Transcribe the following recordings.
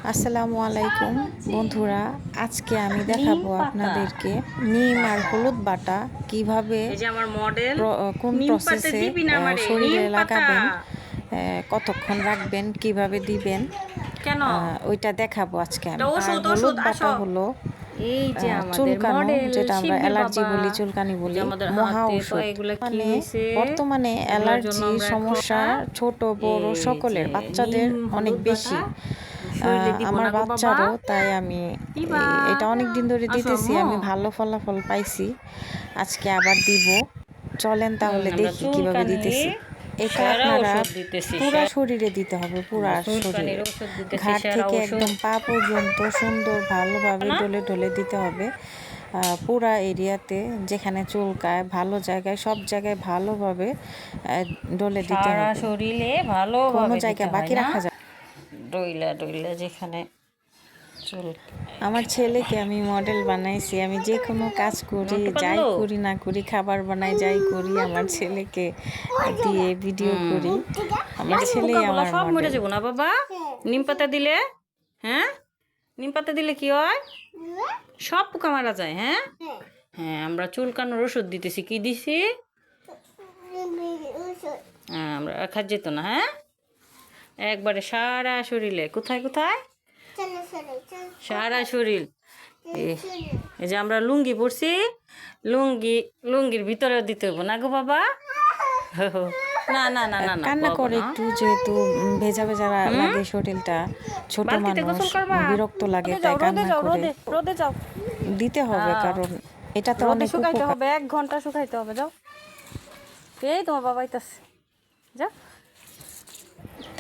আসসালামু আলাইকুম বন্ধুরা, আজকে আমি নিম দেখাবো পাতা। আপনাদেরকে নিম আর হলুদ বাটা কিভাবে এই যে আমার মডেল। কোন নিম পাতা প্রসেসে দিবি না আমারে? শরীরে নিম পাতা লাগাবেন, কতক্ষণ রাখবেন, কিভাবে দিবেন, কেন? ওইটা দেখাবো আজকে এটা আমি। আর ওষুধ হলুদ ওষুধ বাটা আসো। হলো এই যে আমাদের চুলকানো, মডেল যেটা আমরা শিবলি অ্যালার্জি বাবা। বলি, চুলকানি এই যে বলি, আমাদের মহা হাতে ঔষধ। পায়ে এগুলা কি মানে হয়েছে? বর্তমানে এগুলোর জন্য অ্যালার্জি আমরা এখন সমস্যা ছোট বড় এই যে সকলের, বাচ্চাদের নিম অনেক হলুদ বাটা বেশি। শরীরে দিব আমার না গো বাবা। বাচ্চারও, তাই আমি দিবা। এটা অনেক দিন ধরে আসো দিতেছি, আম্মু। আমি ভালো ফলাফল পাইছি। আজকে আবার দিব, চলেন তাহলে আমরা দেখি কিভাবে চুলকানির দিতেছি। এটা সেরা আপনারা ওষুধ দিতেছি। পুরা শরীরে দিতে হবে, পুরা আমরা চুলকানির শরীরে, ওষুধ দিতেছি, ঘাট সেরা থেকে ওষুধ একদম পা পর্যন্ত সুন্দর ভালোভাবে না। ডলে ডলে দিতে হবে। পুরা এরিয়াতে যেখানে চুলকায়, ভালো জায়গায়, সব জায়গায় ভালোভাবে ডলে দিতে সারা হবে, শরীরে কোনো ভালোভাবে জায়গা দিতে হয় বাকি না। রাখা যায়। ডইলা ডইলা যেখানে চুল। আমার ছেলেকে আমি মডেল বানাইছি, আমি যে কোনো কাজ করি, নন্টু যাই পাগলো। করি না করি, খাবার বানাই, যাই করি, আমার ছেলেকে দিয়ে ভিডিও করি। আমার এই ছেলেই পোকাগুলা আমার সব মরে মডেল। যাবো না বাবা? নিম পাতা দিলে? হ্যাঁ, নিম পাতা দিলে কি হয়? সব পোকা মারা যায়। হ্যাঁ হ্যাঁ, আমরা চুলকানোর ওষুধ দিতেছি। কি দিছি? হ্যাঁ, আমরা রাখা যেত না। হ্যাঁ, একবারে সারা শরীরে। কোথায় কোথায়? সারা শরীর। এই যে আমরা লুঙ্গি পরছি, লুঙ্গির ভিতরেও দিতে হবো না গো বাবা? না না না না না, কান্না বাবা করে না। একটু, যেহেতু ভেজা ভেজা লাগে শরীরটা, ছোট বালতিতে মানুষ, গোসল করবা? বিরক্ত লাগে, রোদে তাই যাও, রোদে কান্না যাও, করে। রোদে রোদে যাও। দিতে হবে, কারণ এটাতে রোদে অনেক শুকাইতে উপকার। হবে, 1 ঘন্টা শুকাইতে হবে। যাও, এই তোমার বাবা আইতাছে। যাও।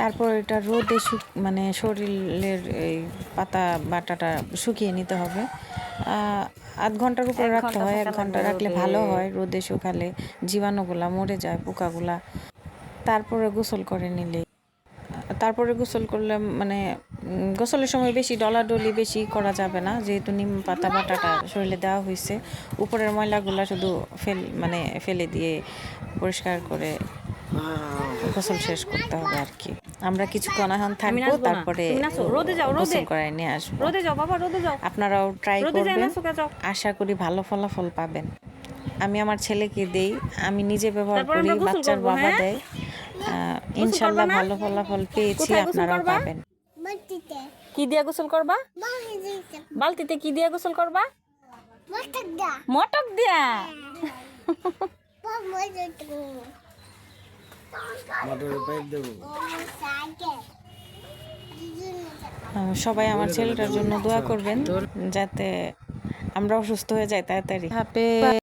তারপর এটা রোদে মানে শরীরের এই পাতা বাটাটা শুকিয়ে নিতে হবে। 0.5 ঘন্টার উপরে 1 রাখতে ঘন্টা হয়, থাকা 1 ঘন্টা লাগবে রাখলে রোদে। ভালো হয়। রোদে শুকালে জীবাণুগুলা মরে যায়, পোকাগুলা। তারপরে গোসল করে নিলে, তারপরে গোসল করলে মানে গোসলের সময় বেশি ডলাডলি বেশি করা যাবে না, যেহেতু নিম পাতা বাটাটা শরীরে দেওয়া হয়েছে। উপরের ময়লাগুলা শুধু মানে ফেলে দিয়ে পরিষ্কার করে গোসল শেষ করতে হবে আর কি। আমরা কিছুক্ষণ এখন আমি থাকবো, নাচবো না, তারপরে তুমি নাচো। রোদে যাও, রোদে গোসল করায় নিয়ে আসবো। রোদে যাও বাবা, রোদে যাও। আপনারাও ট্রাই রোদে যায় করবেন, না, শুকা যাও। আশা করি ভালো ফলাফল পাবেন। আমি আমার ছেলেকে দেই, আমি নিজে ব্যবহার তারপর করি, আমরা গোসল বাচ্চার করবো। বাবা হ্যাঁ, দেয়। গোসল করবা ইনশাল্লাহ না? ভালো ফলাফল পেয়েছি, কোথায় গোসল আপনারাও করবা? পাবেন। কি দিয়া গোসল করবা? বালতিতে কি দিয়া গোসল করবা? মটক দিয়া। সবাই আমার ছেলেটার জন্য দোয়া করবেন, যাতে আমরা অসুস্থ হয়ে যাই তাড়াতাড়ি। হাফেজ।